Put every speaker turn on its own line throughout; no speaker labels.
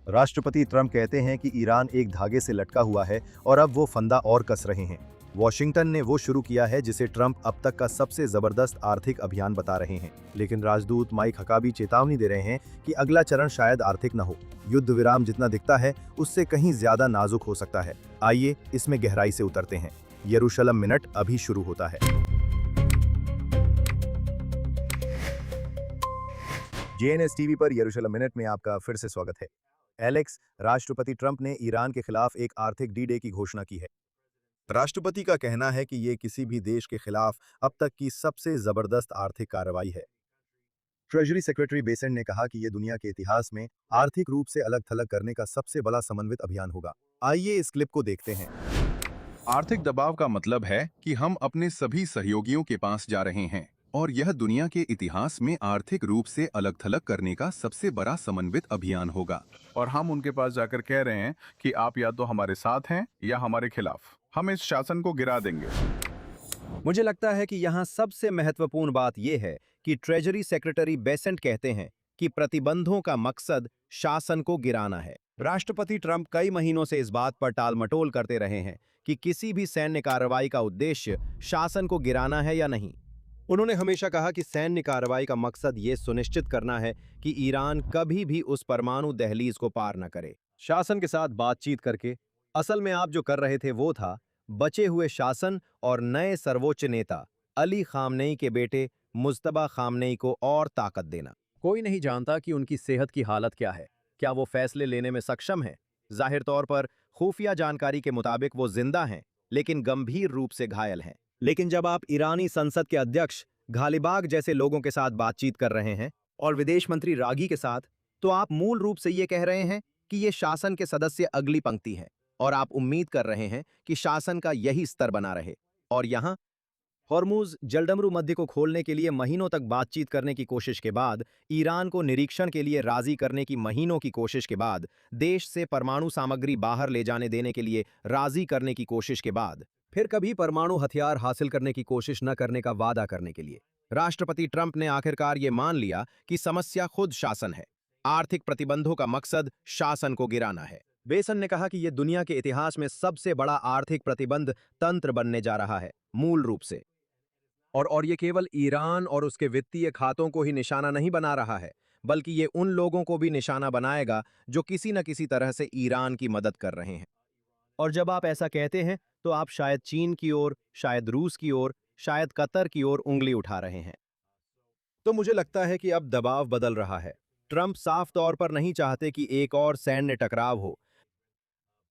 राष्ट्रपति ट्रंप कहते हैं कि ईरान एक धागे से लटका हुआ है और अब वो फंदा और कस रहे हैं। वॉशिंगटन ने वो शुरू किया है जिसे ट्रंप अब तक का सबसे जबरदस्त आर्थिक अभियान बता रहे हैं। लेकिन राजदूत माइक हकाबी चेतावनी दे रहे हैं कि अगला चरण शायद आर्थिक न हो। युद्ध विराम जितना दिखता है उससे कहीं ज्यादा नाजुक हो सकता है। आइए इसमें गहराई से उतरते हैं। यरूशलम मिनट अभी शुरू होता है। जेएनएस टीवी पर यरूशलम मिनट में आपका फिर से स्वागत है। एलेक्स, राष्ट्रपति ट्रंप ने ईरान के खिलाफ एक आर्थिक डी डे की घोषणा की है। राष्ट्रपति का कहना है कि ये किसी भी देश के खिलाफ अब तक की सबसे जबरदस्त आर्थिक कार्रवाई है। ट्रेजरी सेक्रेटरी बेसेंट ने कहा कि ये दुनिया के इतिहास में आर्थिक रूप से अलग थलग करने का सबसे बड़ा समन्वित अभियान होगा। आइए इस क्लिप को देखते हैं।
आर्थिक दबाव का मतलब है कि हम अपने सभी सहयोगियों के पास जा रहे हैं और यह दुनिया के इतिहास में आर्थिक रूप से अलग थलग करने का सबसे बड़ा समन्वित अभियान होगा।
और हम उनके पास जाकर कह रहे हैं कि आप या तो हमारे साथ हैं या हमारे खिलाफ। हम इस शासन को गिरा देंगे।
मुझे लगता है कि यहाँ सबसे महत्वपूर्ण बात यह है कि ट्रेजरी सेक्रेटरी बेसेंट कहते हैं कि प्रतिबंधों का मकसद शासन को गिराना है। राष्ट्रपति ट्रंप कई महीनों से इस बात पर टालमटोल करते रहे हैं कि किसी भी सैन्य कार्रवाई का उद्देश्य शासन को गिराना है या नहीं। उन्होंने हमेशा कहा कि सैन्य कार्रवाई का मकसद ये सुनिश्चित करना है कि ईरान कभी भी उस परमाणु दहलीज को पार न करे। शासन के साथ बातचीत करके असल में आप जो कर रहे थे वो था बचे हुए शासन और नए सर्वोच्च नेता अली खामनेई के बेटे मुज्तबा खामनेई को और ताकत देना। कोई नहीं जानता कि उनकी सेहत की हालत क्या है, क्या वो फैसले लेने में सक्षम हैं। जाहिर तौर पर खुफिया जानकारी के मुताबिक वो जिंदा हैं, लेकिन गंभीर रूप से घायल हैं। लेकिन जब आप ईरानी संसद के अध्यक्ष घालिबाग जैसे लोगों के साथ बातचीत कर रहे हैं और विदेश मंत्री रागी के साथ, तो आप मूल रूप से ये कह रहे हैं कि ये शासन के सदस्य अगली पंक्ति हैं और आप उम्मीद कर रहे हैं कि शासन का यही स्तर बना रहे। और यहां हॉर्मुज जलडमरू मध्य को खोलने के लिए महीनों तक बातचीत करने की कोशिश के बाद, ईरान को निरीक्षण के लिए राजी करने की महीनों की कोशिश के बाद, देश से परमाणु सामग्री बाहर ले जाने देने के लिए राजी करने की कोशिश के बाद, फिर कभी परमाणु हथियार हासिल करने की कोशिश न करने का वादा करने के लिए, राष्ट्रपति ट्रंप ने आखिरकार ये मान लिया कि समस्या खुद शासन है। आर्थिक प्रतिबंधों का मकसद शासन को गिराना है। बेसन ने कहा कि यह दुनिया के इतिहास में सबसे बड़ा आर्थिक प्रतिबंध तंत्र बनने जा रहा है, मूल रूप से। और ये केवल ईरान और उसके वित्तीय खातों को ही निशाना नहीं बना रहा है, बल्कि ये उन लोगों को भी निशाना बनाएगा जो किसी न किसी तरह से ईरान की मदद कर रहे हैं। और जब आप ऐसा कहते हैं तो आप शायद चीन की ओर, शायद रूस की ओर, शायद कतर की ओर उंगली उठा रहे हैं। तो मुझे लगता है कि अब दबाव बदल रहा है। ट्रंप साफ तौर पर नहीं चाहते कि एक और सैन्य टकराव हो,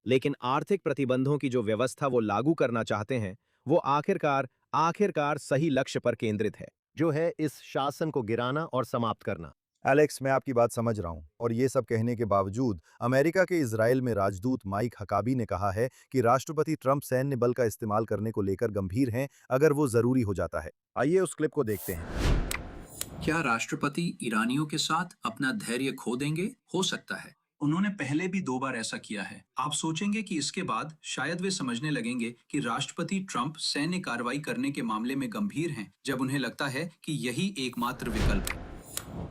लेकिन आर्थिक प्रतिबंधों की जो व्यवस्था वो लागू करना चाहते हैं, वो आखिरकार सही लक्ष्य पर केंद्रित है, जो है इस शासन को गिराना और समाप्त करना।
एलेक्स, मैं आपकी बात समझ रहा हूँ और ये सब कहने के बावजूद अमेरिका के इजराइल में राजदूत माइक हकाबी ने कहा है कि राष्ट्रपति ट्रंप सैन्य बल का इस्तेमाल करने को लेकर गंभीर हैं अगर वो जरूरी हो जाता है। आइए उस क्लिप को देखते हैं।
क्या राष्ट्रपति ईरानियों के साथ अपना धैर्य खो देंगे? हो सकता है। उन्होंने पहले भी 2 बार ऐसा किया है। आप सोचेंगे कि इसके बाद शायद वे समझने लगेंगे कि राष्ट्रपति ट्रंप सैन्य कार्रवाई करने के मामले में गंभीर हैं, जब उन्हें लगता है कि यही एकमात्र विकल्प है।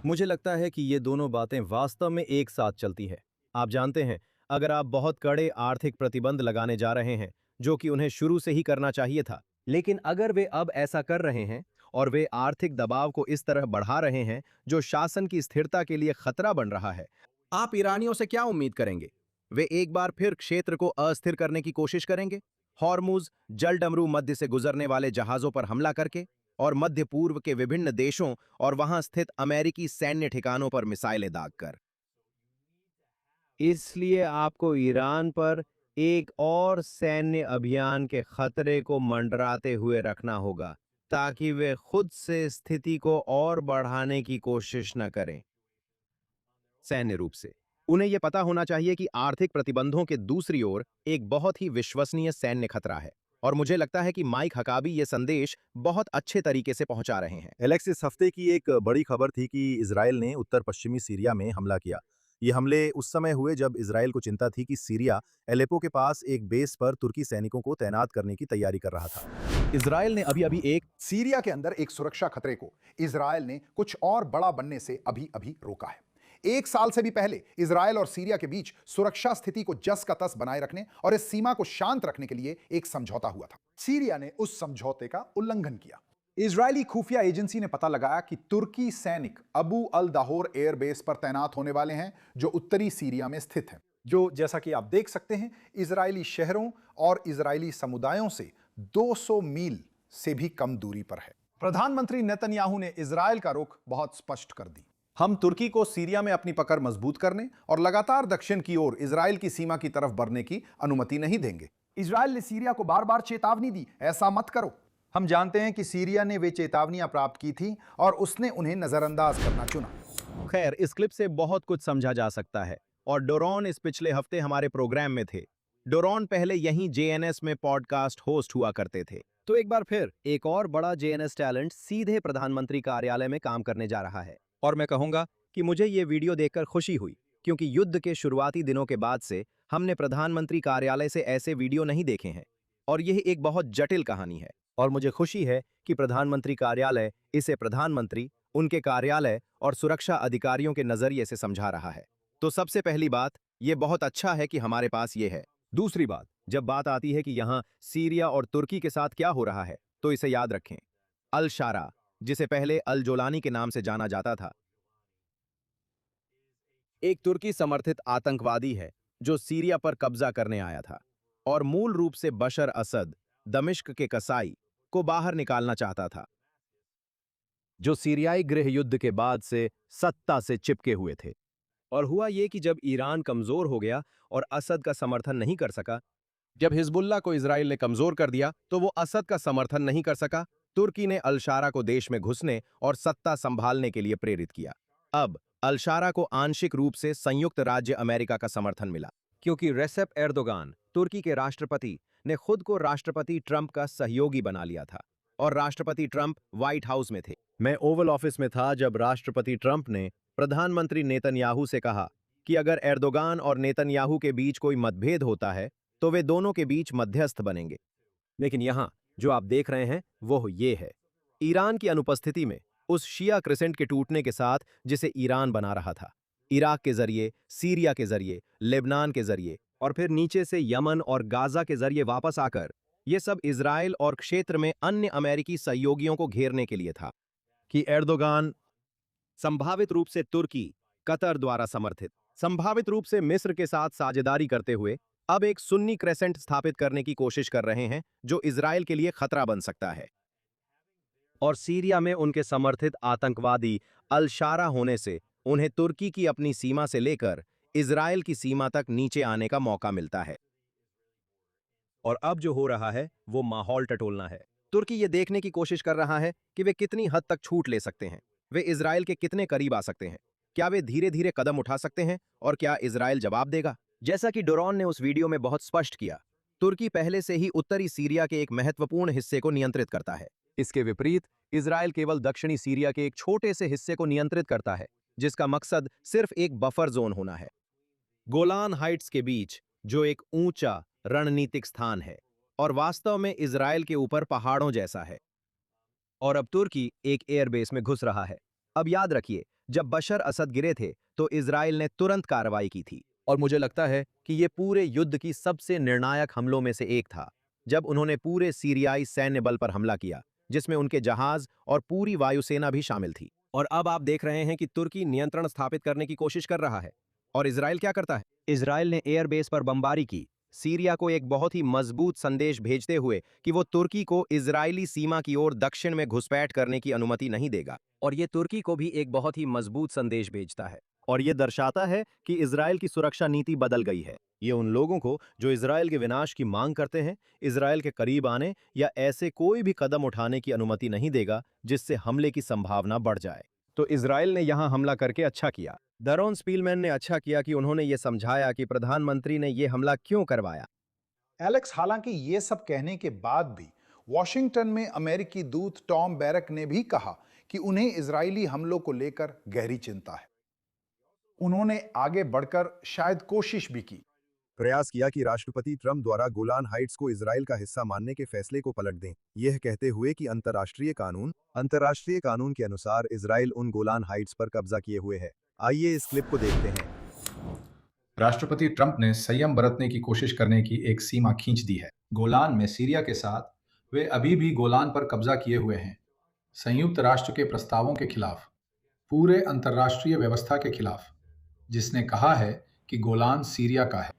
मुझे लगता है कि ये दोनों बातें वास्तव में एक साथ चलती है। आप जानते हैं, अगर आप बहुत कड़े आर्थिक प्रतिबंध लगाने जा रहे हैं, जो कि उन्हें शुरू से ही करना चाहिए था, लेकिन अगर वे अब ऐसा कर रहे हैं और वे आर्थिक दबाव को इस तरह बढ़ा रहे हैं जो शासन की स्थिरता के लिए खतरा बन रहा है, आप ईरानियों से क्या उम्मीद करेंगे? वे एक बार फिर क्षेत्र को अस्थिर करने की कोशिश करेंगे, हॉर्मुज जलडमरू मध्य से गुजरने वाले जहाजों पर हमला करके और मध्य पूर्व के विभिन्न देशों और वहां स्थित अमेरिकी सैन्य ठिकानों पर मिसाइलें दागकर। इसलिए आपको ईरान पर एक और सैन्य अभियान के खतरे को मंडराते हुए रखना होगा, ताकि वे खुद से स्थिति को और बढ़ाने की कोशिश न करें। सैन्य रूप से उन्हें यह पता होना चाहिए कि आर्थिक प्रतिबंधों के दूसरी ओर एक बहुत ही विश्वसनीय सैन्य खतरा है, और मुझे लगता है कि माइक हकाबी ये संदेश बहुत अच्छे तरीके से पहुंचा रहे हैं।
एलेक्स, इस हफ्ते की एक बड़ी खबर थी कि इजराइल ने उत्तर पश्चिमी सीरिया में हमला किया। ये हमले उस समय हुए जब इजराइल को चिंता थी कि सीरिया एलेपो के पास एक बेस पर तुर्की सैनिकों को तैनात करने की तैयारी कर रहा था।
इजराइल ने अभी एक सीरिया के अंदर एक सुरक्षा खतरे को इजराइल ने कुछ और बड़ा बनने से अभी रोका है। 1 साल से भी पहले इजरायल और सीरिया के बीच सुरक्षा स्थिति को जस का तस बनाए रखने और इस सीमा को शांत रखने के लिए एक समझौता हुआ था। सीरिया ने उस समझौते का उल्लंघन किया। इजरायली खुफिया एजेंसी ने पता लगाया कि तुर्की सैनिक अबू अल दाहोर एयरबेस पर तैनात होने वाले हैं, जो उत्तरी सीरिया में स्थित है, जो जैसा कि आप देख सकते हैं इजरायली शहरों और इजरायली समुदायों से 200 मील से भी कम दूरी पर है। प्रधानमंत्री नेतन्याहू ने इजरायल का रुख बहुत स्पष्ट कर दी। हम तुर्की को सीरिया में अपनी पकड़ मजबूत करने और लगातार दक्षिण की ओर इजरायल की सीमा की तरफ बढ़ने की अनुमति नहीं देंगे। इजरायल ने सीरिया को बार बार चेतावनी दी, ऐसा मत करो। हम जानते हैं कि सीरिया ने वे चेतावनियां प्राप्त की थी और उसने उन्हें नजरअंदाज करना चुना।
खैर, इस क्लिप से बहुत कुछ समझा जा सकता है और डोरॉन इस पिछले हफ्ते हमारे प्रोग्राम में थे। डोरॉन पहले यहीं जेएनएस में पॉडकास्ट होस्ट हुआ करते थे। तो एक बार फिर एक और बड़ा जेएनएस टैलेंट सीधे प्रधानमंत्री कार्यालय में काम करने जा रहा है। और मैं कहूंगा कि मुझे ये वीडियो देखकर खुशी हुई, क्योंकि युद्ध के शुरुआती दिनों के बाद से हमने प्रधानमंत्री कार्यालय से ऐसे वीडियो नहीं देखे हैं और यह एक बहुत जटिल कहानी है। और मुझे खुशी है कि प्रधानमंत्री कार्यालय इसे प्रधानमंत्री, उनके कार्यालय और सुरक्षा अधिकारियों के नजरिए से समझा रहा है। तो सबसे पहली बात, यह बहुत अच्छा है कि हमारे पास ये है। दूसरी बात, जब बात आती है कि यहाँ सीरिया और तुर्की के साथ क्या हो रहा है, तो इसे याद रखें। अल शारा, जिसे पहले अल जोलानी के नाम से जाना जाता था, एक तुर्की समर्थित आतंकवादी है जो सीरिया पर कब्जा करने आया था और मूल रूप से बशर असद, दमिश्क के कसाई, को बाहर निकालना चाहता था, जो सीरियाई गृह युद्ध के बाद से सत्ता से चिपके हुए थे। और हुआ ये कि जब ईरान कमजोर हो गया और असद का समर्थन नहीं कर सका, जब हिजबुल्लाह को इजराइल ने कमजोर कर दिया तो वो असद का समर्थन नहीं कर सका, तुर्की ने अल शारा को देश में घुसने और सत्ता संभालने के लिए प्रेरित किया। अब अल शारा को आंशिक रूप से संयुक्त राज्य अमेरिका का समर्थन मिला, क्योंकि रेसेप एर्दोगान, तुर्की के राष्ट्रपति, ने खुद को राष्ट्रपति ट्रंप का सहयोगी बना लिया था और राष्ट्रपति ट्रंप व्हाइट हाउस में थे। मैं ओवल ऑफिस में था जब राष्ट्रपति ट्रंप ने प्रधानमंत्री नेतन्याहू से कहा कि अगर एर्दोगान और नेतन्याहू के बीच कोई मतभेद होता है तो वे दोनों के बीच मध्यस्थ बनेंगे। लेकिन यहां जो आप देख रहे हैं वो ये है, ईरान की अनुपस्थिति में उस शिया क्रिसेंट के टूटने के साथ जिसे ईरान बना रहा था, इराक के जरिए, सीरिया के जरिए, लेबनान के जरिए और फिर नीचे से यमन और गाजा के जरिए वापस आकर, यह सब इजराइल और क्षेत्र में अन्य अमेरिकी सहयोगियों को घेरने के लिए था कि एर्दोगान संभावित रूप से तुर्की, कतर द्वारा समर्थित, संभावित रूप से मिस्र के साथ साझेदारी करते हुए अब एक सुन्नी क्रेसेंट स्थापित करने की कोशिश कर रहे हैं जो इजराइल के लिए खतरा बन सकता है। और सीरिया में उनके समर्थित आतंकवादी अल शारा होने से उन्हें तुर्की की अपनी सीमा से लेकर इजराइल की सीमा तक नीचे आने का मौका मिलता है। और अब जो हो रहा है वो माहौल टटोलना है। तुर्की ये देखने की कोशिश कर रहा है कि वे कितनी हद तक छूट ले सकते हैं, वे इजराइल के कितने करीब आ सकते हैं, क्या वे धीरे धीरे कदम उठा सकते हैं और क्या इजराइल जवाब देगा। जैसा कि डोरॉन ने उस वीडियो में बहुत स्पष्ट किया, तुर्की पहले से ही उत्तरी सीरिया के एक महत्वपूर्ण हिस्से को नियंत्रित करता है। इसके विपरीत इजराइल केवल दक्षिणी सीरिया के एक छोटे से हिस्से को नियंत्रित करता है, जिसका मकसद सिर्फ एक बफर जोन होना है, गोलान हाइट्स के बीच, जो एक ऊंचा रणनीतिक स्थान है और वास्तव में इजराइल के ऊपर पहाड़ों जैसा है। और अब तुर्की एक एयरबेस में घुस रहा है। अब याद रखिए, जब बशर असद गिरे थे तो इजराइल ने तुरंत कार्रवाई की थी और मुझे लगता है कि यह पूरे युद्ध की सबसे निर्णायक हमलों में से एक था, जब उन्होंने पूरे सीरियाई सैन्य बल पर हमला किया, जिसमें उनके जहाज और पूरी वायुसेना भी शामिल थी। और अब आप देख रहे हैं कि तुर्की नियंत्रण स्थापित करने की कोशिश कर रहा है और इजराइल क्या करता है। इजराइल ने एयरबेस पर बमबारी की, सीरिया को एक बहुत ही मजबूत संदेश भेजते हुए कि वो तुर्की को इजरायली सीमा की ओर दक्षिण में घुसपैठ करने की अनुमति नहीं देगा। और ये तुर्की को भी एक बहुत ही मजबूत संदेश भेजता है और ये दर्शाता है कि इजराइल की सुरक्षा नीति बदल गई है। ये उन लोगों को जो इजराइल के विनाश की मांग करते हैं, इजराइल के करीब आने या ऐसे कोई भी कदम उठाने की अनुमति नहीं देगा जिससे हमले की संभावना बढ़ जाए। तो इजराइल ने यहां हमला करके अच्छा किया। डरोन स्पीलमैन ने अच्छा किया कि उन्होंने ये समझाया कि प्रधानमंत्री ने ये हमला क्यों करवाया।
एलेक्स, हालांकि ये सब कहने के बाद भी वॉशिंगटन में अमेरिकी दूत टॉम बैरक ने भी कहा कि उन्हें इजरायली हमलों को लेकर गहरी चिंता है। उन्होंने आगे बढ़कर शायद कोशिश भी की,
प्रयास किया कि राष्ट्रपति ट्रंप द्वारा गोलान हाइट्स को इजराइल का हिस्सा मानने के फैसले को पलट दें, यह कहते हुए कि अंतर्राष्ट्रीय कानून के अनुसार इजराइल उन गोलान हाइट्स पर कब्जा किए हुए है। आइए इस क्लिप को देखते हैं।
राष्ट्रपति ट्रंप ने संयम बरतने की कोशिश करने की एक सीमा खींच दी है। गोलान में सीरिया के साथ वे अभी भी गोलान पर कब्जा किए हुए हैं। संयुक्त राष्ट्र के प्रस्तावों के खिलाफ, पूरे अंतर्राष्ट्रीय व्यवस्था के खिलाफ, जिसने कहा है कि गोलान सीरिया का है।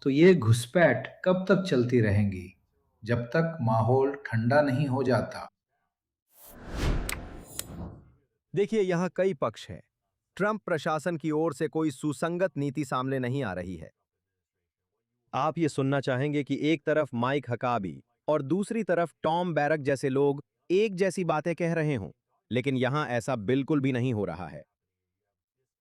तो ये घुसपैठ कब तक चलती रहेंगी?
जब तक माहौल ठंडा नहीं हो जाता।
देखिए, यहाँ कई पक्ष हैं। ट्रंप प्रशासन की ओर से कोई सुसंगत नीति सामने नहीं आ रही है। आप ये सुनना चाहेंगे कि एक तरफ माइक हकाबी और दूसरी तरफ टॉम बैरक जैसे लोग एक जैसी बातें कह रहे हों, लेकिन यहां ऐसा बिल्कुल भी नहीं हो रहा है।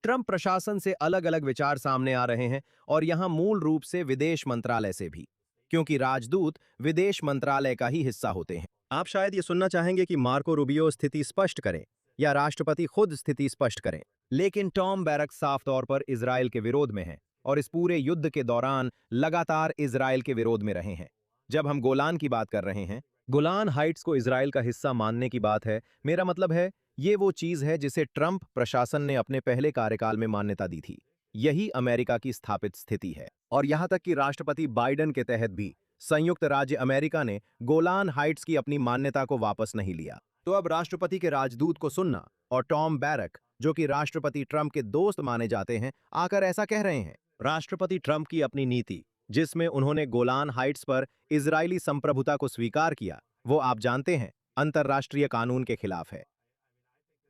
ट्रंप प्रशासन से अलग अलग विचार सामने आ रहे हैं, और यहां मूल रूप से विदेश मंत्रालय से भी, क्योंकि राजदूत विदेश मंत्रालय का ही हिस्सा होते हैं। आप शायद ये सुनना चाहेंगे कि मार्को रूबियो स्थिति स्पष्ट करें या राष्ट्रपति खुद स्थिति स्पष्ट करें, लेकिन टॉम बैरक साफ तौर पर इजरायल के विरोध में हैं और इस पूरे युद्ध के दौरान लगातार इजरायल के विरोध में रहे हैं। जब हम गोलान की बात कर रहे हैं, गोलान हाइट्स को इजरायल का हिस्सा मानने की बात है। मेरा मतलब है, ये वो चीज है जिसे ट्रंप प्रशासन ने अपने पहले कार्यकाल में मान्यता दी थी। यही अमेरिका की स्थापित स्थिति है, और यहां तक कि राष्ट्रपति बाइडेन के तहत भी संयुक्त राज्य अमेरिका ने गोलान हाइट्स की अपनी मान्यता को वापस नहीं लिया। तो अब राष्ट्रपति के राजदूत को सुनना और टॉम बैरक, जो कि राष्ट्रपति ट्रंप के दोस्त माने जाते हैं, आकर ऐसा कह रहे हैं। राष्ट्रपति ट्रंप की अपनी नीति, जिसमें उन्होंने गोलान हाइट्स पर इजरायली संप्रभुता को स्वीकार किया, वो आप जानते हैं, अंतर्राष्ट्रीय कानून के खिलाफ है।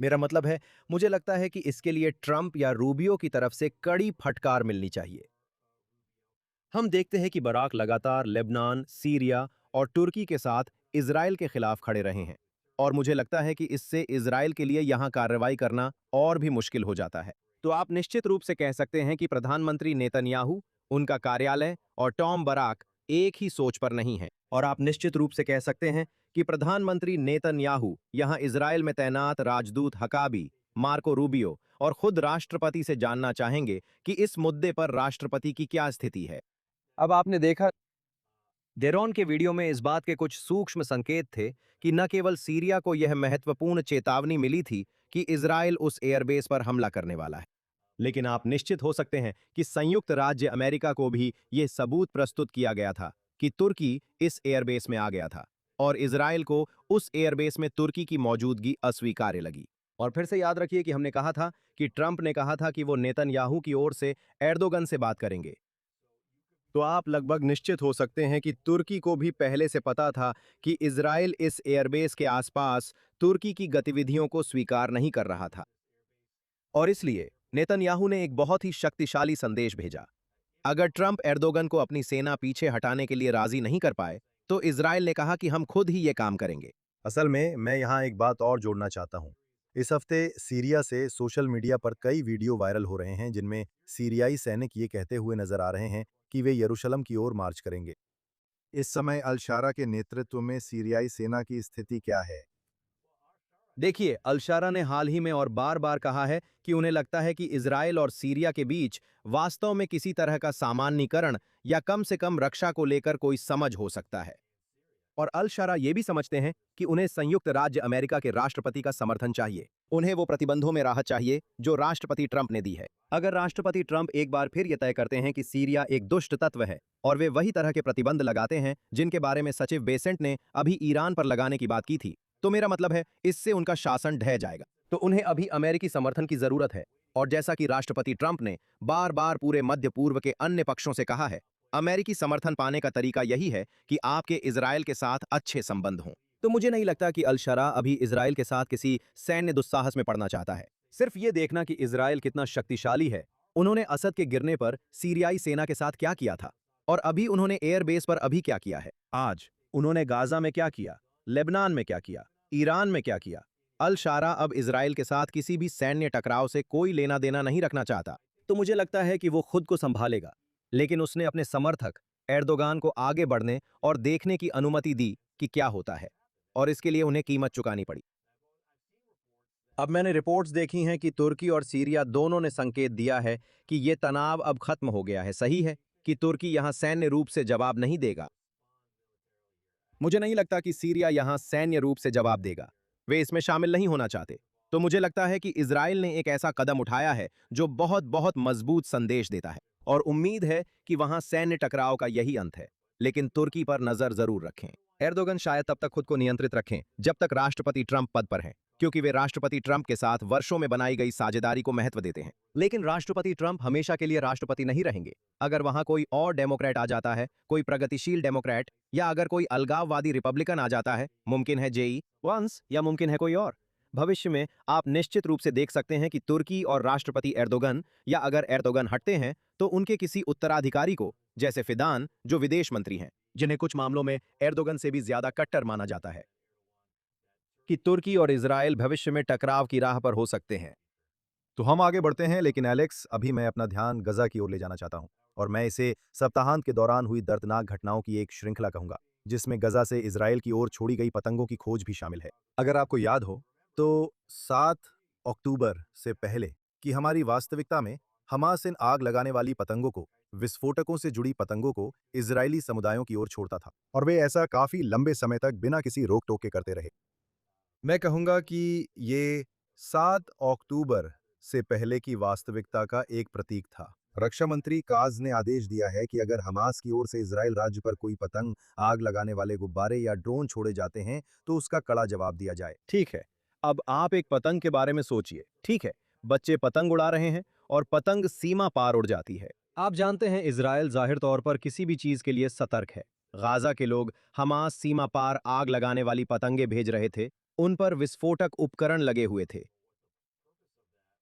मेरा मतलब है, मुझे लगता है कि इसके लिए ट्रंप या रूबियो की तरफ से कड़ी फटकार मिलनी चाहिए। हम देखते हैं कि बराक लगातार लेबनान, सीरिया और तुर्की के साथ इजरायल के खिलाफ खड़े रहे हैं, और मुझे लगता है कि इससे इजरायल के लिए यहां कार्रवाई करना और भी मुश्किल हो जाता है। तो आप निश्चित रूप से कह सकते हैं कि प्रधानमंत्री नेतन्याहू, उनका कार्यालय और टॉम बराक एक ही सोच पर नहीं हैं, और आप निश्चित रूप से कह सकते हैं कि प्रधानमंत्री नेतन्याहू यहां इजरायल में तैनात राजदूत हकाबी, मार्को रूबियो और खुद राष्ट्रपति से जानना चाहेंगे कि इस मुद्दे पर राष्ट्रपति की क्या स्थिति है। अब आपने देखा, डेरोन के वीडियो में इस बात के कुछ सूक्ष्म संकेत थे कि न केवल सीरिया को यह महत्वपूर्ण चेतावनी मिली थी कि इजरायल उस एयरबेस पर हमला करने वाला है, लेकिन आप निश्चित हो सकते हैं कि संयुक्त राज्य अमेरिका को भी यह सबूत प्रस्तुत किया गया था कि तुर्की इस एयरबेस में आ गया था, और इजरायल को उस एयरबेस में तुर्की की मौजूदगी अस्वीकार्य लगी। और फिर से याद रखिए कि हमने कहा था कि ट्रंप ने कहा था कि वो नेतन्याहू की ओर से एर्दोगन से बात करेंगे। तो आप लगभग निश्चित हो सकते हैं कि तुर्की को भी पहले से पता था कि इजरायल इस एयरबेस के आसपास तुर्की की गतिविधियों को स्वीकार नहीं कर रहा था, और इसलिए नेतन्याहू ने एक बहुत ही शक्तिशाली संदेश भेजा। अगर ट्रंप एर्दोगन को अपनी सेना पीछे हटाने के लिए राजी नहीं कर पाए, तो इजरायल ने कहा कि हम खुद ही ये काम करेंगे।
असल में मैं यहाँ एक बात और जोड़ना चाहता हूँ। इस हफ्ते सीरिया से सोशल मीडिया पर कई वीडियो वायरल हो रहे हैं जिनमें सीरियाई सैनिक ये कहते हुए नजर आ रहे हैं कि वे यरूशलेम की ओर मार्च करेंगे। इस समय अल-शारा के नेतृत्व में सीरियाई सेना की स्थिति क्या है?
देखिए, अल-शारा ने हाल ही में और बार बार कहा है कि उन्हें लगता है कि इजरायल और सीरिया के बीच वास्तव में किसी तरह का सामान्यीकरण या कम से कम रक्षा को लेकर कोई समझ हो सकता है। और अल-शारा ये भी समझते हैं कि उन्हें संयुक्त राज्य अमेरिका के राष्ट्रपति का समर्थन चाहिए। उन्हें वो प्रतिबंधों में राहत चाहिए जो राष्ट्रपति ट्रंप ने दी है। अगर राष्ट्रपति ट्रंप एक बार फिर ये तय करते हैं कि सीरिया एक दुष्ट तत्व है, और वे वही तरह के प्रतिबंध लगाते हैं जिनके बारे में सचिव बेसेंट ने अभी ईरान पर लगाने की बात की थी, तो मेरा मतलब है, इससे उनका शासन ढह जाएगा। तो उन्हें अभी अमेरिकी समर्थन की जरूरत है, और जैसा कि राष्ट्रपति ट्रंप ने बार बार पूरे मध्य पूर्व के अन्य पक्षों से कहा है, अमेरिकी समर्थन पाने का तरीका यही है कि आपके इजरायल के साथ अच्छे संबंध हों। तो मुझे नहीं लगता कि अल-शारा अभी इजरायल के साथ किसी सैन्य दुस्साहस में पड़ना चाहता है। सिर्फ ये देखना कि इजरायल कितना शक्तिशाली है। उन्होंने असद के गिरने पर सीरियाई सेना के साथ क्या किया था, और अभी उन्होंने एयरबेस पर अभी क्या किया है। आज उन्होंने गाजा में क्या किया, लेबनान में क्या किया, ईरान में क्या किया। अल-शारा अब इजरायल के साथ किसी भी सैन्य टकराव से कोई लेना देना नहीं रखना चाहता। तो मुझे लगता है कि वो खुद को संभालेगा, लेकिन उसने अपने समर्थक एर्दोगान को आगे बढ़ने और देखने की अनुमति दी कि क्या होता है, और इसके लिए उन्हें कीमत चुकानी पड़ी। अब मैंने रिपोर्ट्स देखी हैं कि तुर्की और सीरिया दोनों ने संकेत दिया है कि ये तनाव अब खत्म हो गया है। सही है कि तुर्की यहां सैन्य रूप से जवाब नहीं देगा। मुझे नहीं लगता कि सीरिया यहां सैन्य रूप से जवाब देगा। वे इसमें शामिल नहीं होना चाहते। तो मुझे लगता है कि इजराइल ने एक ऐसा कदम उठाया है जो बहुत बहुत मजबूत संदेश देता है, और उम्मीद है कि वहां सैन्य टकराव का यही अंत है। लेकिन तुर्की पर नजर जरूर रखें। एर्दोगन शायद तब तक खुद को नियंत्रित रखें जब तक राष्ट्रपति ट्रंप पद पर हैं, क्योंकि वे राष्ट्रपति ट्रंप के साथ वर्षों में बनाई गई साझेदारी को महत्व देते हैं। लेकिन राष्ट्रपति ट्रंप हमेशा के लिए राष्ट्रपति नहीं रहेंगे। अगर वहां कोई और डेमोक्रेट आ जाता है, कोई प्रगतिशील डेमोक्रेट, या अगर कोई अलगाववादी रिपब्लिकन आ जाता है, मुमकिन है जेई वांस, या मुमकिन है कोई और, भविष्य में आप निश्चित रूप से देख सकते हैं कि तुर्की और राष्ट्रपति एर्दोगन, या अगर एर्दोगन हटते हैं तो उनके किसी उत्तराधिकारी को, जैसे फिदान जो विदेश मंत्री हैं, जिन्हें कुछ मामलों में एर्दोगन से भी ज्यादा कट्टर माना जाता है, कि तुर्की और इजराइल भविष्य में टकराव की राह पर हो सकते हैं।
तो हम आगे बढ़ते हैं, लेकिन एलेक्स, अभी मैं अपना ध्यान गजा की ओर ले जाना चाहता हूं, और मैं इसे सप्ताहांत के दौरान हुई दर्दनाक घटनाओं की एक श्रृंखला कहूंगा, जिसमें गजा से इजराइल की ओर छोड़ी गई पतंगों की खोज भी शामिल है। अगर आपको याद हो तो 7 अक्टूबर से पहले की हमारी वास्तविकता में हमास इन आग लगाने वाली पतंगों को, विस्फोटकों से जुड़ी पतंगों को इजरायली समुदायों की ओर छोड़ता था, और वे ऐसा काफी लंबे समय तक बिना किसी रोक टोक के करते रहे। मैं कहूंगा कि ये 7 अक्टूबर से पहले की वास्तविकता का एक प्रतीक था। रक्षा मंत्री काज ने आदेश दिया है कि अगर हमास की ओर से इजराइल राज्य पर कोई पतंग, आग लगाने वाले गुब्बारे या ड्रोन छोड़े जाते हैं तो उसका कड़ा जवाब दिया जाए।
ठीक है, अब आप एक पतंग के बारे में सोचिए। ठीक है, बच्चे पतंग उड़ा रहे हैं और पतंग सीमा पार उड़ जाती है। आप जानते हैं इजराइल जाहिर तौर पर किसी भी चीज के लिए सतर्क है। गाजा के लोग हमास सीमा पार आग लगाने वाली पतंगे भेज रहे थे, उन पर विस्फोटक उपकरण लगे हुए थे,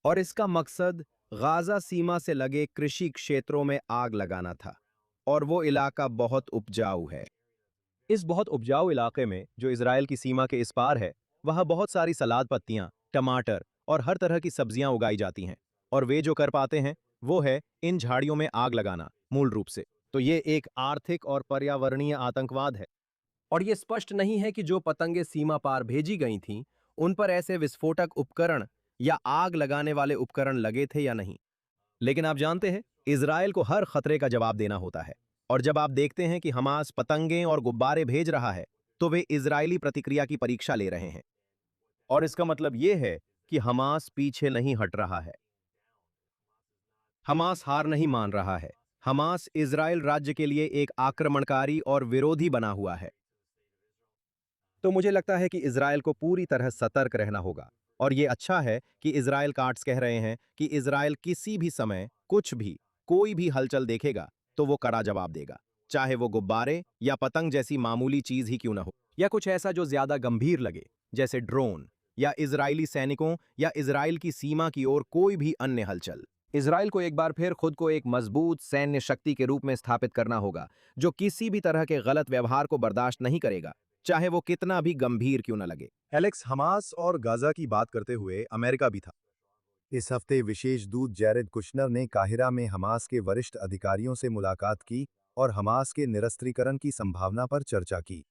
और इसका मकसद गाजा सीमा से लगे कृषि क्षेत्रों में आग लगाना था, और वो इलाका बहुत उपजाऊ है। इस बहुत उपजाऊ इलाके में, जो इजराइल की सीमा के इस पार है, वहां बहुत सारी सलाद पत्तियां, टमाटर और हर तरह की सब्जियां उगाई जाती हैं, और वे जो कर पाते हैं वो है इन झाड़ियों में आग लगाना, मूल रूप से। तो ये एक आर्थिक और पर्यावरणीय आतंकवाद है, और ये स्पष्ट नहीं है कि जो पतंगे सीमा पार भेजी गई थीं, उन पर ऐसे विस्फोटक उपकरण या आग लगाने वाले उपकरण लगे थे या नहीं। लेकिन आप जानते हैं, इजराइल को हर खतरे का जवाब देना होता है, और जब आप देखते हैं कि हमास पतंगे और गुब्बारे भेज रहा है, तो वे इजरायली प्रतिक्रिया की परीक्षा ले रहे हैं, और इसका मतलब यह है कि हमास पीछे नहीं हट रहा है, हमास हार नहीं मान रहा है। हमास इजराइल राज्य के लिए एक आक्रमणकारी और विरोधी बना हुआ है। तो मुझे लगता है कि इजराइल को पूरी तरह सतर्क रहना होगा, और ये अच्छा है कि इजराइल कार्ड्स कह रहे हैं कि इजराइल किसी भी समय कुछ भी, कोई भी हलचल देखेगा तो वो कड़ा जवाब देगा, चाहे वो गुब्बारे या पतंग जैसी मामूली चीज ही क्यों ना हो, या कुछ ऐसा जो ज्यादा गंभीर लगे, जैसे ड्रोन या इजरायली सैनिकों या इजराइल की सीमा की ओर कोई भी अन्य हलचल। इजराइल को एक बार फिर खुद को एक मजबूत सैन्य शक्ति के रूप में स्थापित करना होगा, जो किसी भी तरह के गलत व्यवहार को बर्दाश्त नहीं करेगा, चाहे वो कितना भी गंभीर क्यों न लगे।
एलेक्स, हमास और गाजा की बात करते हुए अमेरिका भी था। इस हफ्ते विशेष दूत जैरेड कुशनर ने काहिरा में हमास के वरिष्ठ अधिकारियों से मुलाकात की और हमास के निरस्त्रीकरण की संभावना पर चर्चा की।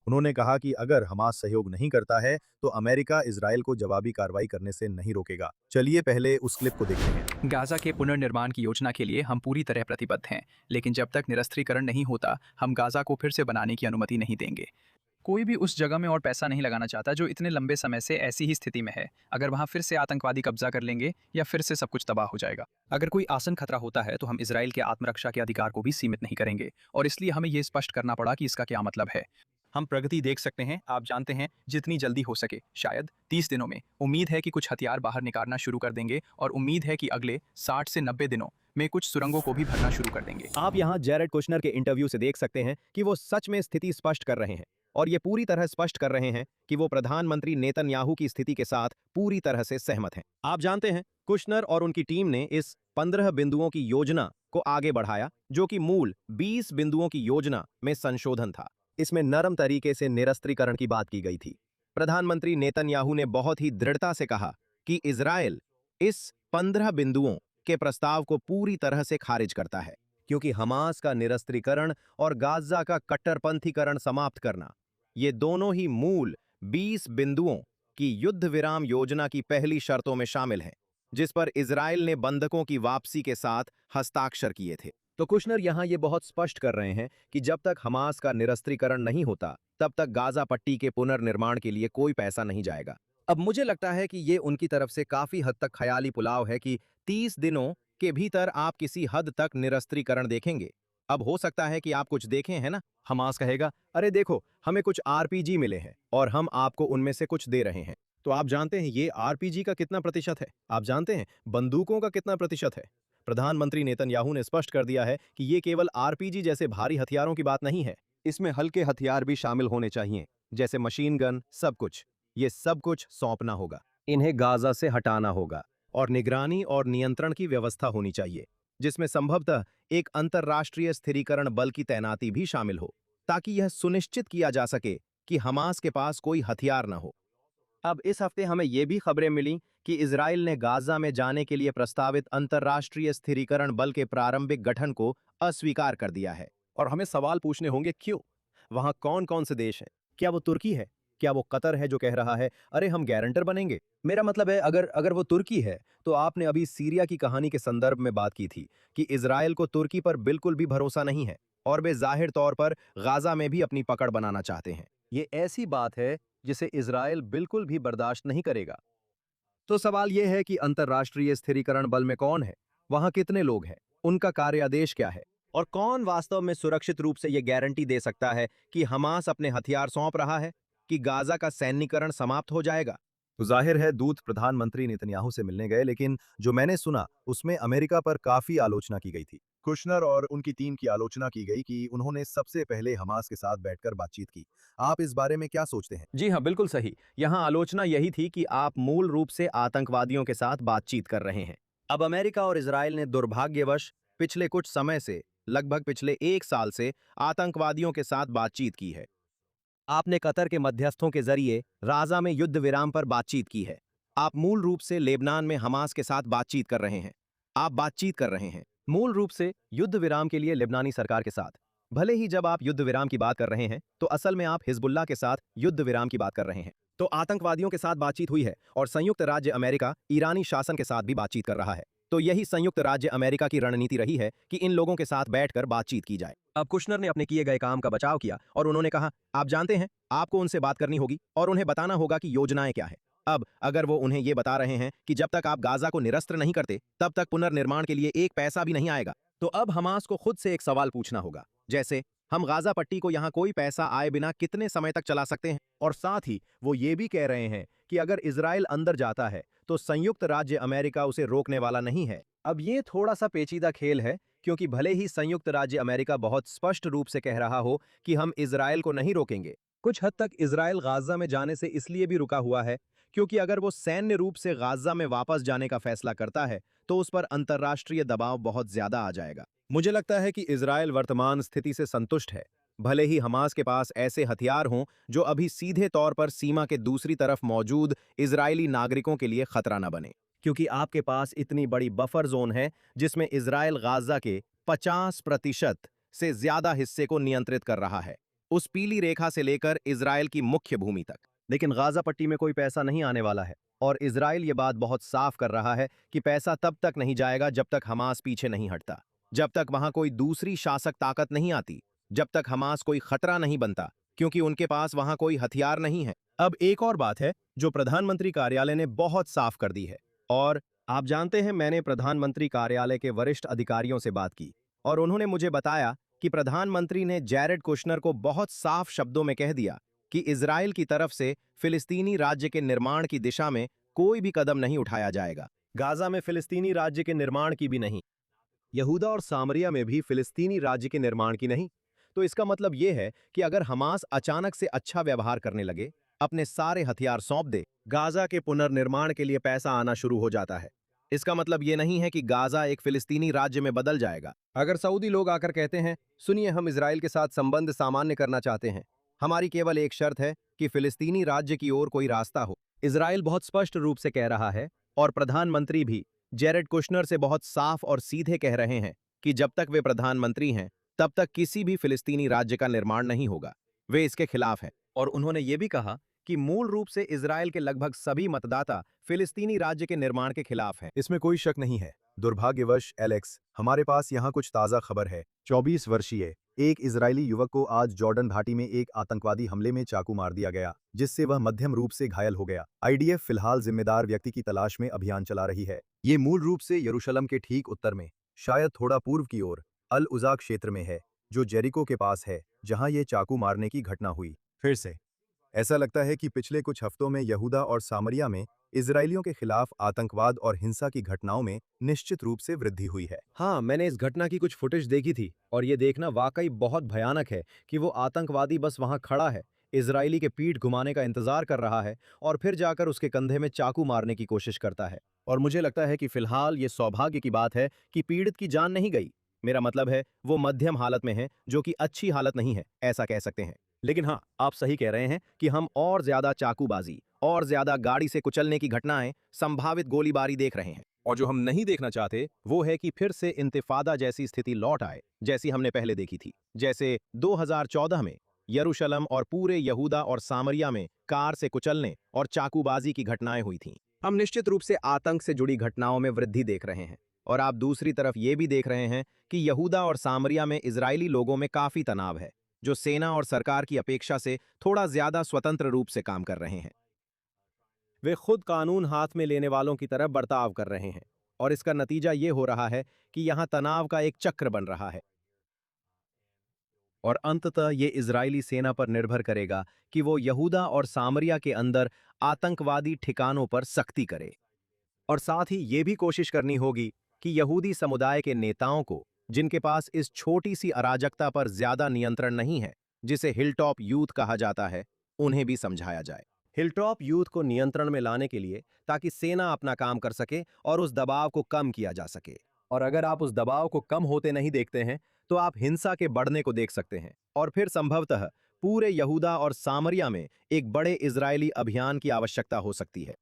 उन्होंने कहा कि अगर हमास सहयोग नहीं करता है तो अमेरिका इजराइल को जवाबी कार्रवाई करने से नहीं रोकेगा। चलिए पहले उस क्लिप को देखते हैं।
गाजा के पुनर्निर्माण की योजना के लिए हम पूरी तरह प्रतिबद्ध हैं, लेकिन जब तक निरस्त्रीकरण नहीं होता, हम गाजा को फिर से बनाने की अनुमति नहीं देंगे। कोई भी उस जगह में और पैसा नहीं लगाना चाहता जो इतने लंबे समय से ऐसी ही स्थिति में है। अगर वहां फिर से आतंकवादी कब्जा कर लेंगे या फिर से सब कुछ तबाह हो जाएगा। अगर कोई आसन खतरा होता है तो हम इजराइल के आत्मरक्षा के अधिकार को भी सीमित नहीं करेंगे, और इसलिए हमें ये स्पष्ट करना पड़ा कि इसका क्या मतलब है। हम प्रगति देख सकते हैं, आप जानते हैं, जितनी जल्दी हो सके, शायद 30 दिनों में। उम्मीद है कि कुछ हथियार बाहर निकालना शुरू कर देंगे, और उम्मीद है कि अगले 60 से 90 दिनों में कुछ सुरंगों को भी भरना शुरू कर देंगे।
आप यहाँ जैरेड कुशनर के इंटरव्यू से देख सकते हैं कि वो सच में स्थिति स्पष्ट कर रहे हैं, और ये पूरी तरह स्पष्ट कर रहे हैं कि वो प्रधानमंत्री नेतन्याहू की स्थिति के साथ पूरी तरह से सहमत हैं। आप जानते हैं, कुशनर और उनकी टीम ने इस 15 बिंदुओं की योजना को आगे बढ़ाया, जो कि मूल 20 बिंदुओं की योजना में संशोधन था। इसमें नरम तरीके से निरस्त्रीकरण की बात की गई थी। प्रधानमंत्री नेतन्याहू ने बहुत ही दृढ़ता से कहा कि इजराइल इस 15 बिंदुओं के प्रस्ताव को पूरी तरह से खारिज करता है, क्योंकि हमास का निरस्त्रीकरण और गाजा का कट्टरपंथीकरण समाप्त करना, ये दोनों ही मूल 20 बिंदुओं की युद्ध विराम योजना की पहली शर्तों में शामिल हैं, जिस पर इजराइल ने बंधकों की वापसी के साथ हस्ताक्षर किए थे। तो कुशनर यहां ये बहुत स्पष्ट कर रहे हैं कि जब तक हमास का निरस्त्रीकरण नहीं होता, तब तक गाजा पट्टी के पुनर्निर्माण के लिए कोई पैसा नहीं जाएगा। अब मुझे लगता है कि ये उनकी तरफ से काफी हद तक ख्याली पुलाव है कि 30 दिनों के भीतर आप किसी हद तक निरस्त्रीकरण देखेंगे। अब हो सकता है कि आप कुछ देखें, है ना? हमास कहेगा, अरे देखो, हमें कुछ आरपीजी मिले हैं और हम आपको उनमें से कुछ दे रहे हैं। तो आप जानते हैं ये आरपीजी का कितना प्रतिशत है? आप जानते हैं बंदूकों का कितना प्रतिशत है? प्रधानमंत्री नेतन्याहू ने स्पष्ट कर दिया है कि ये केवल आरपीजी जैसे भारी हथियारों की बात नहीं है। इसमें हल्के हथियार भी शामिल होने चाहिए, जैसे मशीन गन, सब कुछ। ये सब कुछ सौंपना होगा, इन्हें गाजा से हटाना होगा और निगरानी और नियंत्रण की व्यवस्था होनी चाहिए, जिसमें संभवतः एक अंतर्राष्ट्रीय स्थिरीकरण बल की तैनाती भी शामिल हो, ताकि यह सुनिश्चित किया जा सके कि हमास के पास कोई हथियार न हो। अब इस हफ्ते हमें ये भी खबरें मिली कि इजराइल ने गाजा में जाने के लिए प्रस्तावित अंतर्राष्ट्रीय स्थिरीकरण बल के प्रारंभिक गठन को अस्वीकार कर दिया है। और हमें सवाल पूछने होंगे, क्यों? वहां कौन कौन से देश हैं? क्या वो तुर्की है? क्या वो कतर है जो कह रहा है, अरे हम गारंटर बनेंगे? मेरा मतलब है, अगर अगर वो तुर्की है, तो आपने अभी सीरिया की कहानी के संदर्भ में बात की थी कि इजराइल को तुर्की पर बिल्कुल भी भरोसा नहीं है और वे जाहिर तौर पर गाजा में भी अपनी पकड़ बनाना चाहते हैं। ये ऐसी बात है जिसे इजराइल बिल्कुल भी बर्दाश्त नहीं करेगा। तो सवाल यह है कि अंतर्राष्ट्रीय स्थिरीकरण बल में कौन है, वहां कितने लोग हैं, उनका कार्यादेश क्या है, और कौन वास्तव में सुरक्षित रूप से यह गारंटी दे सकता है कि हमास अपने हथियार सौंप रहा है, कि गाजा का सैन्यीकरण समाप्त हो जाएगा? तो जाहिर है दूत प्रधानमंत्री नेतन्याहू से मिलने गए, लेकिन जो मैंने सुना उसमें अमेरिका पर काफी आलोचना की गई थी। कुशनर और उनकी टीम की आलोचना की गई कि उन्होंने सबसे पहले हमास के साथ बैठकर बातचीत की। आप इस बारे में क्या सोचते हैं? जी हाँ, बिल्कुल सही। यहाँ आलोचना यही थी कि आप मूल रूप से आतंकवादियों के साथ बातचीत कर रहे हैं। अब अमेरिका और इजराइल ने दुर्भाग्यवश पिछले कुछ समय से, लगभग पिछले 1 साल से, आतंकवादियों के साथ बातचीत की है। आपने कतर के मध्यस्थों के जरिए गाजा में युद्ध विराम पर बातचीत की है। आप मूल रूप से लेबनान में हमास के साथ बातचीत कर रहे हैं। आप बातचीत कर रहे हैं मूल रूप से युद्ध विराम के लिए लेबनानी सरकार के साथ। भले ही जब आप युद्ध विराम की बात कर रहे हैं तो असल में आप हिजबुल्लाह के साथ युद्ध विराम की बात कर रहे हैं। तो आतंकवादियों के साथ बातचीत हुई है और संयुक्त राज्य अमेरिका ईरानी शासन के साथ भी बातचीत कर रहा है। तो यही संयुक्त राज्य अमेरिका की रणनीति रही है कि इन लोगों के साथ बैठकर बातचीत की जाए। अब कुशनर ने अपने किए गए काम का बचाव किया और उन्होंने कहा, आप जानते हैं, आपको उनसे बात करनी होगी और उन्हें बताना होगा कि योजनाएं क्या है। अब अगर वो उन्हें ये बता रहे हैं कि जब तक आप गाजा को निरस्त्र नहीं करते तब तक पुनर्निर्माण के लिए एक पैसा भी नहीं आएगा, तो अब हमास को खुद से एक सवाल पूछना होगा, जैसे हम गाजा पट्टी को यहाँ कोई पैसा आए बिना कितने समय तक चला सकते हैं? और साथ ही वो ये भी कह रहे हैं कि अगर इजराइल अंदर जाता है तो संयुक्त राज्य अमेरिका उसे रोकने वाला नहीं है। अब ये थोड़ा सा पेचीदा खेल है, क्योंकि भले ही संयुक्त राज्य अमेरिका बहुत स्पष्ट रूप से कह रहा हो कि हम इजराइल को नहीं रोकेंगे, कुछ हद तक इजराइल गाजा में जाने से इसलिए भी रुका हुआ है क्योंकि अगर वो सैन्य रूप से गाजा में वापस जाने का फैसला करता है तो उस पर अंतर्राष्ट्रीय दबाव बहुत ज्यादा आ जाएगा। मुझे लगता है कि इजराइल वर्तमान स्थिति से संतुष्ट है, भले ही हमास के पास ऐसे हथियार हों जो अभी सीधे तौर पर सीमा के दूसरी तरफ मौजूद इजरायली नागरिकों के लिए खतरा न बने, क्योंकि आपके पास इतनी बड़ी बफर जोन है जिसमें इजराइल गाजा के 50% से ज्यादा हिस्से को नियंत्रित कर रहा है, उस पीली रेखा से लेकर इजराइल की मुख्य भूमि तक। लेकिन गाजा पट्टी में कोई पैसा नहीं आने वाला है और इजराइल ये बात बहुत साफ कर रहा है कि पैसा तब तक नहीं जाएगा जब तक हमास पीछे नहीं हटता, जब तक वहां कोई दूसरी शासक ताकत नहीं आती, जब तक हमास कोई खतरा नहीं बनता, क्योंकि उनके पास वहां कोई हथियार नहीं है। अब एक और बात है जो प्रधानमंत्री कार्यालय ने बहुत साफ कर दी है, और आप जानते हैं मैंने प्रधानमंत्री कार्यालय के वरिष्ठ अधिकारियों से बात की और उन्होंने मुझे बताया कि प्रधानमंत्री ने जैरेड कुशनर को बहुत साफ शब्दों में कह दिया कि इजराइल की तरफ से फिलिस्तीनी राज्य के निर्माण की दिशा में कोई भी कदम नहीं उठाया जाएगा। गाजा में फिलिस्तीनी राज्य के निर्माण की भी नहीं, यहूदा और सामरिया में भी फिलिस्तीनी राज्य के निर्माण की नहीं। तो इसका मतलब यह है कि अगर हमास अचानक से अच्छा व्यवहार करने लगे, अपने सारे हथियार सौंप दे, गाजा के पुनर्निर्माण के लिए पैसा आना शुरू हो जाता है। इसका मतलब यह नहीं है कि गाजा एक फिलिस्तीनी राज्य में बदल जाएगा। अगर सऊदी लोग आकर कहते हैं, सुनिए हम इजराइल के साथ संबंध सामान्य करना चाहते हैं, हमारी केवल एक शर्त है कि फिलिस्तीनी राज्य की ओर कोई रास्ता हो। इजराइल बहुत स्पष्ट रूप से कह रहा है और प्रधानमंत्री भी जैरेड कुशनर से बहुत साफ और सीधे कह रहे हैं कि जब तक वे प्रधानमंत्री हैं तब तक किसी भी फिलिस्तीनी राज्य का निर्माण नहीं होगा। वे इसके खिलाफ हैं और उन्होंने ये भी कहा कि मूल रूप से इजराइल के लगभग सभी मतदाता फिलिस्तीनी राज्य के निर्माण के खिलाफ हैं।
इसमें कोई शक नहीं है। दुर्भाग्यवश एलेक्स, हमारे पास यहाँ कुछ ताज़ा खबर है। 24 वर्षीय एक इजरायली युवक को आज जॉर्डन घाटी में एक आतंकवादी हमले में चाकू मार दिया गया, जिससे वह मध्यम रूप से घायल हो गया। आईडीएफ फिलहाल जिम्मेदार व्यक्ति की तलाश में अभियान चला रही है। ये मूल रूप से यरूशलेम के ठीक उत्तर में, शायद थोड़ा पूर्व की ओर, अल उज़ा क्षेत्र में है, जो जेरिको के पास है, जहां ये चाकू मारने की घटना हुई। फिर से ऐसा लगता है कि पिछले कुछ हफ्तों में यहूदा और सामरिया में इजरायलियों के खिलाफ आतंकवाद और हिंसा की घटनाओं में निश्चित रूप से वृद्धि हुई है।
हाँ, मैंने इस घटना की कुछ फुटेज देखी थी और ये देखना वाकई बहुत भयानक है कि वो आतंकवादी बस वहां खड़ा है, इजरायली के पीठ घुमाने का इंतजार कर रहा है और फिर जाकर उसके कंधे में चाकू मारने की कोशिश करता है। और मुझे लगता है कि फिलहाल ये सौभाग्य की बात है कि पीड़ित की जान नहीं गई। मेरा मतलब है वो मध्यम हालत में है, जो कि अच्छी हालत नहीं है, ऐसा कह सकते हैं। लेकिन हाँ, आप सही कह रहे हैं कि हम और ज्यादा चाकूबाजी और ज्यादा गाड़ी से कुचलने की घटनाएं, संभावित गोलीबारी देख रहे हैं। और जो हम नहीं देखना चाहते वो है कि फिर से इंतिफादा जैसी स्थिति लौट आए, जैसी हमने पहले देखी थी। जैसे 2014 में यरूशलेम और पूरे यहूदा और सामरिया में कार से कुचलने और चाकूबाजी की घटनाएं हुई थीं। हम निश्चित रूप से आतंक से जुड़ी घटनाओं में वृद्धि देख रहे हैं। और आप दूसरी तरफ ये भी देख रहे हैं कि यहूदा और सामरिया में इजरायली लोगों में काफी तनाव है, जो सेना और सरकार की अपेक्षा से थोड़ा ज्यादा स्वतंत्र रूप से काम कर रहे हैं। वे खुद कानून हाथ में लेने वालों की तरह बर्ताव कर रहे हैं और इसका नतीजा ये हो रहा है कि यहां तनाव का एक चक्र बन रहा है। और अंततः ये इजरायली सेना पर निर्भर करेगा कि वो यहूदा और सामरिया के अंदर आतंकवादी ठिकानों पर सख्ती करे। और साथ ही ये भी कोशिश करनी होगी कि यहूदी समुदाय के नेताओं को, जिनके पास इस छोटी सी अराजकता पर ज्यादा नियंत्रण नहीं है, जिसे हिलटॉप यूथ कहा जाता है, उन्हें भी समझाया जाए। हिलटॉप यूथ को नियंत्रण में लाने के लिए, ताकि सेना अपना काम कर सके और उस दबाव को कम किया जा सके। और अगर आप उस दबाव को कम होते नहीं देखते हैं, तो आप हिंसा के बढ़ने को देख सकते हैं और फिर संभवतः पूरे यहूदा और सामरिया में एक बड़े इजरायली अभियान की आवश्यकता हो सकती है।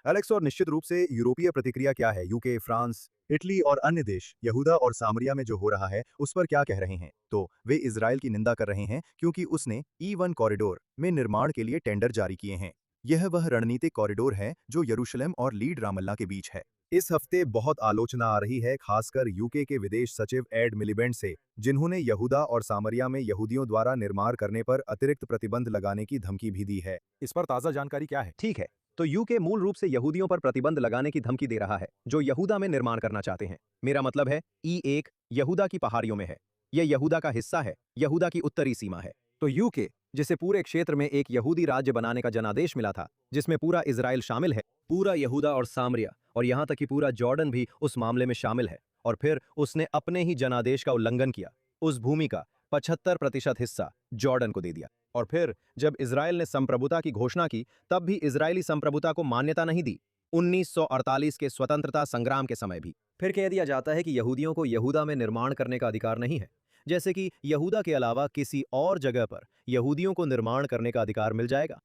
एलेक्स, और निश्चित रूप से यूरोपीय प्रतिक्रिया क्या है? यूके, फ्रांस, इटली और अन्य देश यहूदा और सामरिया में जो हो रहा है उस पर क्या कह रहे हैं? तो वे इजराइल की निंदा कर रहे हैं क्योंकि उसने E1 कॉरिडोर में निर्माण के लिए टेंडर जारी किए हैं। यह वह रणनीतिक कॉरिडोर है जो यरूशलेम और लीड रामल्ला के बीच है। इस हफ्ते बहुत आलोचना आ रही है, खासकर यूके के विदेश सचिव एड मिलिबेंड से, जिन्होंने यहूदा और सामरिया में यहूदियों द्वारा निर्माण करने पर अतिरिक्त प्रतिबंध लगाने की धमकी भी दी है। इस पर ताज़ा जानकारी क्या है?
ठीक है, तो यूके मूल रूप से यहूदियों पर प्रतिबंध लगाने की धमकी दे रहा है जो यहूदा में निर्माण करना चाहते हैं। मेरा मतलब है E1 यहूदा की पहाड़ियों में है। यह यहूदा का हिस्सा है, यहूदा की उत्तरी सीमा है। तो यूके, जिसे पूरे क्षेत्र में एक यहूदी राज्य बनाने का जनादेश मिला था, जिसमें पूरा इजराइल शामिल है, पूरा यहूदा और सामरिया और यहाँ तक कि पूरा जॉर्डन भी उस मामले में शामिल है, और फिर उसने अपने ही जनादेश का उल्लंघन किया। उस भूमि का 75% हिस्सा जॉर्डन को दे दिया। और फिर जब इजराइल ने संप्रभुता की घोषणा की, तब भी इजरायली संप्रभुता को मान्यता नहीं दी। 1948 के स्वतंत्रता संग्राम के समय भी फिर कह दिया जाता है कि यहूदियों को यहूदा में निर्माण करने का अधिकार नहीं है, जैसे कि यहूदा के अलावा किसी और जगह पर यहूदियों को निर्माण करने का अधिकार मिल जाएगा।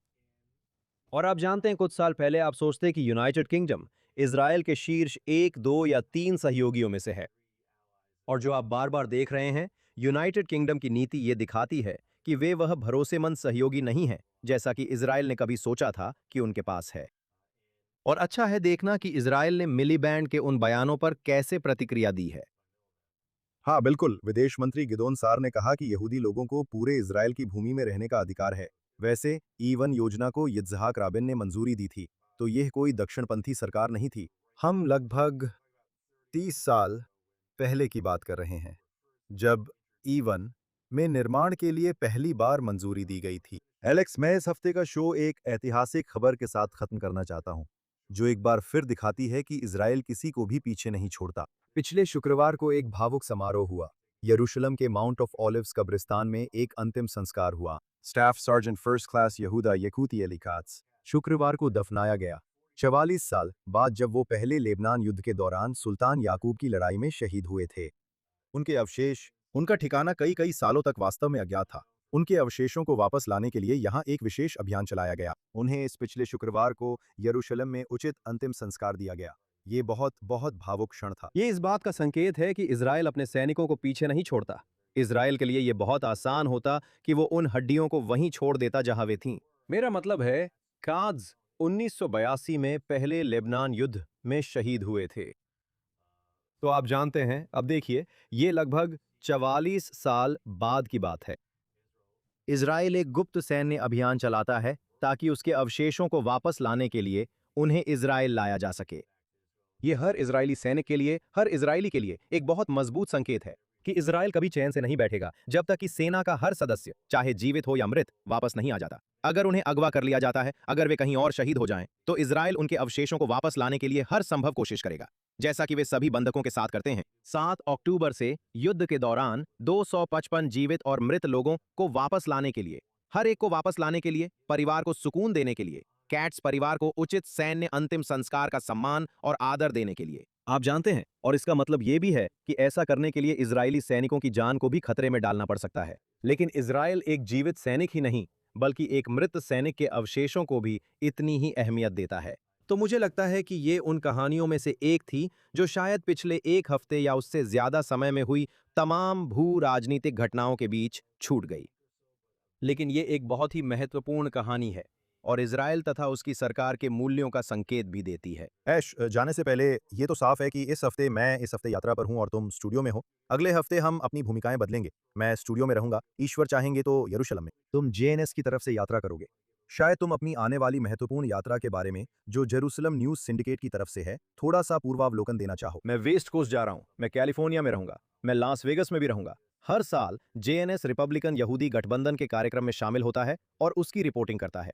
और आप जानते हैं, कुछ साल पहले आप सोचते कि यूनाइटेड किंगडम इजराइल के शीर्ष 1, 2 या 3 सहयोगियों में से है। और जो आप बार बार देख रहे हैं, यूनाइटेड किंगडम की नीति ये दिखाती है कि वे वह भरोसेमंद सहयोगी नहीं है जैसा कि इजराइल ने कभी सोचा था कि उनके पास है। और अच्छा है देखना कि इजराइल ने मिलीबैंड के उन बयानों पर कैसे प्रतिक्रिया दी है।
हाँ बिल्कुल, विदेश मंत्री गिदोन सार ने कहा कि यहूदी लोगों को पूरे इजराइल की भूमि में रहने का अधिकार है। वैसे E1 योजना को यित्ज़हाक राबिन ने मंजूरी दी थी, तो यह कोई दक्षिणपंथी सरकार नहीं थी। हम लगभग 30 साल पहले की बात कर रहे हैं, जब E1 में निर्माण के लिए पहली बार मंजूरी दी गई थी। एलेक्स, मैं इस हफ्ते का शो एक ऐतिहासिक खबर के साथ खत्म करना चाहता हूं, जो एक बार फिर दिखाती है कि इजराइल किसी को भी पीछे नहीं छोड़ता। पिछले शुक्रवार को एक भावुक समारोह हुआ। यरूशलेम के माउंट ऑफ ऑलिव्स कब्रिस्तान में एक अंतिम संस्कार हुआ। स्टाफ सर्जेंट फर्स्ट क्लास यहूदा यकूती एलिकात्स शुक्रवार को दफनाया गया, 44 साल बाद, जब वो पहले लेबनान युद्ध के दौरान सुल्तान याकूब की लड़ाई में शहीद हुए थे। उनके अवशेष, उनका ठिकाना कई सालों तक वास्तव में अज्ञात था। उनके अवशेषों को वापस लाने के लिए यहाँ एक विशेष अभियान चलाया गया। उन्हें इस पिछले शुक्रवार को यरूशलेम में उचित अंतिम संस्कार दिया गया। ये बहुत भावुक क्षण था। ये इस बात का संकेत है कि इजराइल अपने सैनिकों को पीछे नहीं छोड़ता। इजराइल के लिए ये बहुत आसान होता कि वो उन हड्डियों को वहीं छोड़ देता जहां वे थीं। मेरा मतलब है, काद्स 1982 में पहले लेबनान युद्ध में शहीद हुए थे।
तो आप जानते हैं, अब देखिए, ये लगभग 44 साल बाद की बात है। इज़राइल एक गुप्त सैन्य अभियान चलाता है ताकि उसके अवशेषों को वापस लाने के लिए उन्हें इज़राइल लाया जा सके। ये हर इज़राइली सैनिक के लिए, हर इज़राइली के लिए एक बहुत मजबूत संकेत है कि इज़राइल कभी चैन से नहीं बैठेगा जब तक कि सेना का हर सदस्य, चाहे जीवित हो या मृत, वापस नहीं आ जाता। अगर उन्हें अगवा कर लिया जाता है, अगर वे कहीं और शहीद हो जाएं, तो इज़राइल उनके अवशेषों को वापस लाने के लिए हर संभव कोशिश करेगा, जैसा कि वे सभी बंधकों के साथ करते हैं। 7 अक्टूबर से युद्ध के दौरान 255 जीवित और मृत लोगों को वापस लाने के लिए, हर एक को वापस लाने के लिए, परिवार को सुकून देने के लिए, कैट्स परिवार को उचित सैन्य अंतिम संस्कार का सम्मान और आदर देने के लिए। आप जानते हैं, और इसका मतलब ये भी है कि ऐसा करने के लिए इजरायली सैनिकों की जान को भी खतरे में डालना पड़ सकता है। लेकिन इजराइल एक जीवित सैनिक ही नहीं, बल्कि एक मृत सैनिक के अवशेषों को भी इतनी ही अहमियत देता है। तो मुझे लगता है कि ये उन कहानियों में से एक थी जो शायद पिछले 1 हफ्ते या उससे ज्यादा समय में हुई तमाम भू राजनीतिक घटनाओं के बीच छूट गई। लेकिन ये एक बहुत ही महत्वपूर्ण कहानी है और इजराइल तथा उसकी सरकार के मूल्यों का संकेत भी देती है।
ऐश, जाने से पहले ये तो साफ है कि इस हफ्ते यात्रा पर हूँ और तुम स्टूडियो में हो। अगले हफ्ते हम अपनी भूमिकाएं बदलेंगे। मैं स्टूडियो में रहूंगा, ईश्वर चाहेंगे तो यरूशलेम में। तुम जेएनएस की तरफ से यात्रा करोगे। शायद तुम अपनी आने वाली महत्वपूर्ण यात्रा के बारे में, जो जेरूसलम न्यूज सिंडिकेट की तरफ से है, थोड़ा सा पूर्वावलोकन देना चाहो।
मैं वेस्ट कोस्ट जा रहा हूँ, मैं कैलिफोर्निया में रहूंगा, मैं लास वेगस में भी रहूंगा। हर साल जेएनएस रिपब्लिकन यहूदी गठबंधन के कार्यक्रम में शामिल होता है और उसकी रिपोर्टिंग करता है,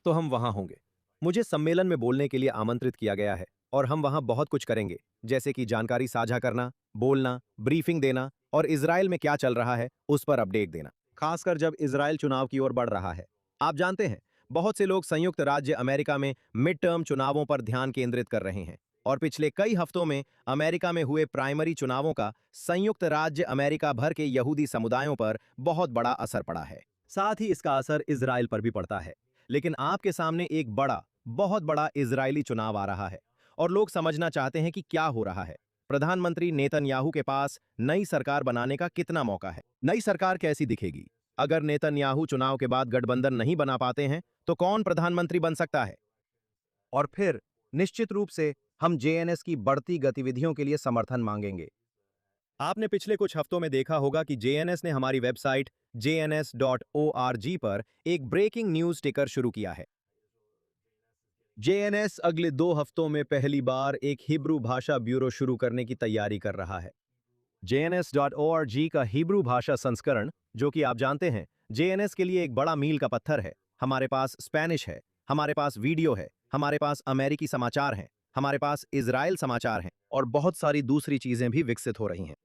तो हम वहां होंगे। मुझे सम्मेलन में बोलने के लिए आमंत्रित किया गया है और हम वहां बहुत कुछ करेंगे, जैसे कि जानकारी साझा करना, बोलना, ब्रीफिंग देना और इजराइल में क्या चल रहा है उस पर अपडेट देना, खासकर जब इजराइल चुनाव की ओर बढ़ रहा है। आप जानते हैं, बहुत से लोग संयुक्त राज्य अमेरिका में मिड टर्म चुनावों पर ध्यान केंद्रित कर रहे हैं और पिछले कई हफ्तों में अमेरिका में हुए प्राइमरी चुनावों का संयुक्त राज्य अमेरिका भर के यहूदी समुदायों पर बहुत बड़ा असर पड़ा है। साथ ही इसका असर इजराइल पर भी पड़ता है। लेकिन आपके सामने एक बहुत बड़ा इजरायली चुनाव आ रहा है और लोग समझना चाहते हैं कि क्या हो रहा है। प्रधानमंत्री नेतन्याहू के पास नई सरकार बनाने का कितना मौका है? नई सरकार कैसी दिखेगी? अगर नेतन्याहू चुनाव के बाद गठबंधन नहीं बना पाते हैं, तो कौन प्रधानमंत्री बन सकता है? और फिर निश्चित रूप से हम जेएनएस की बढ़ती गतिविधियों के लिए समर्थन मांगेंगे। आपने पिछले कुछ हफ्तों में देखा होगा कि जेएनएस ने हमारी वेबसाइट jns.org पर एक ब्रेकिंग न्यूज टिकर शुरू किया है। जेएनएस अगले 2 हफ्तों में पहली बार एक हिब्रू भाषा ब्यूरो शुरू करने की तैयारी कर रहा है। jns.org का हिब्रू भाषा संस्करण, जो कि आप जानते हैं, जेएनएस के लिए एक बड़ा मील का पत्थर है। हमारे पास स्पेनिश है, हमारे पास वीडियो है, हमारे पास अमेरिकी समाचार हैं, हमारे पास इजराइल समाचार हैं और बहुत सारी दूसरी चीजें भी विकसित हो रही हैं।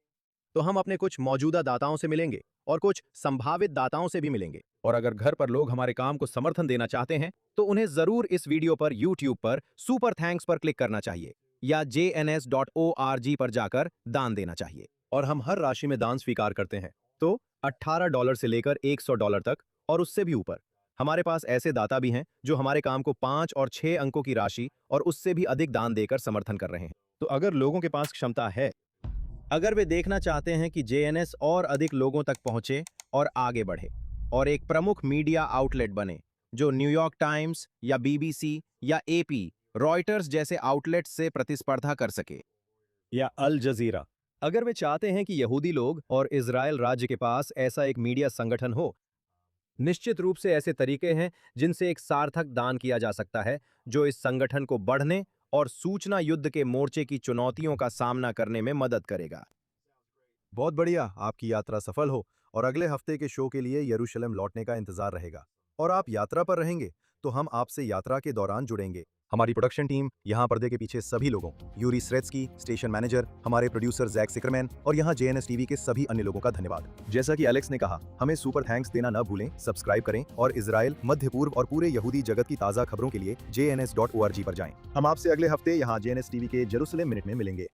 तो हम अपने कुछ मौजूदा दाताओं से मिलेंगे और कुछ संभावित दाताओं से भी मिलेंगे। और अगर घर पर लोग हमारे काम को समर्थन देना चाहते हैं, तो उन्हें जरूर इस वीडियो पर YouTube पर सुपर थैंक्स पर क्लिक करना चाहिए या jns.org पर जाकर दान देना चाहिए। और हम हर राशि में दान स्वीकार करते हैं, तो $18 से लेकर $100 तक और उससे भी ऊपर। हमारे पास ऐसे दाता भी हैं जो हमारे काम को 5 और 6 अंकों की राशि और उससे भी अधिक दान देकर समर्थन कर रहे हैं। तो अगर लोगों के पास क्षमता है, अगर वे देखना चाहते हैं कि जेएनएस और अधिक लोगों तक पहुंचे और आगे बढ़े और एक प्रमुख मीडिया आउटलेट बने जो न्यूयॉर्क टाइम्स या बीबीसी या एपी, रॉयटर्स जैसे आउटलेट्स से प्रतिस्पर्धा कर सके, या अल जजीरा, अगर वे चाहते हैं कि यहूदी लोग और इजराइल राज्य के पास ऐसा एक मीडिया संगठन हो, निश्चित रूप से ऐसे तरीके हैं जिनसे एक सार्थक दान किया जा सकता है जो इस संगठन को बढ़ने और सूचना युद्ध के मोर्चे की चुनौतियों का सामना करने में मदद करेगा।
बहुत बढ़िया, आपकी यात्रा सफल हो और अगले हफ्ते के शो के लिए यरूशलेम लौटने का इंतजार रहेगा। और आप यात्रा पर रहेंगे तो हम आपसे यात्रा के दौरान जुड़ेंगे। हमारी प्रोडक्शन टीम, यहाँ पर्दे के पीछे सभी लोगों, यूरी स्रेत्स्की, स्टेशन मैनेजर, हमारे प्रोड्यूसर जैक सिकरमैन और यहाँ जेएनएस टीवी के सभी अन्य लोगों का धन्यवाद। जैसा कि एलेक्स ने कहा, हमें सुपर थैंक्स देना न भूलें, सब्सक्राइब करें और इजराइल, मध्य पूर्व और पूरे यहूदी जगत की ताज़ा खबरों के लिए jns.org पर जाएं। हम आपसे अगले हफ्ते यहाँ जेएनएस टीवी के जेरूसलेम मिनट में मिलेंगे।